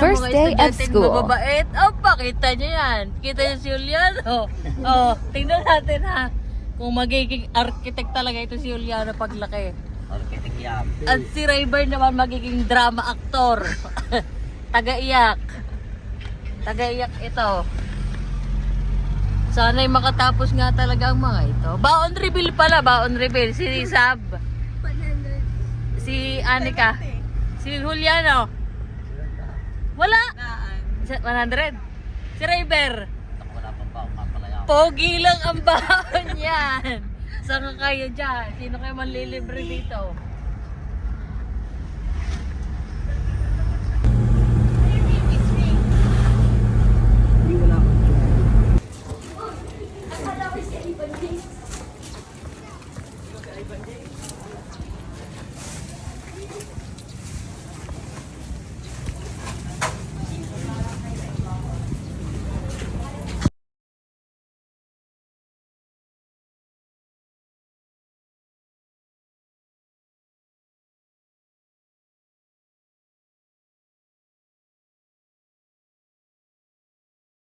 first day at school. Mababait. Oh, pakita niyo yan. Kita niyo si Juliano. Oh, tingnan natin ha. Kung magiging architect talaga ito si Juliano paglaki. Architect yan. At si Rayburn naman magiging drama actor. Taga-iyak. Taga-iyak ito. Sana'y makatapos nga talaga ang mga ito. Baon reveal pala, baon reveal. Si Sab. Si Anika. Si Juliano. Wala. 100. Si Rayber. Wala pa ba? Mapalaya. Pogi lang ang baon yan. Saan ka kayo dyan? Sino kayo manlilibre dito?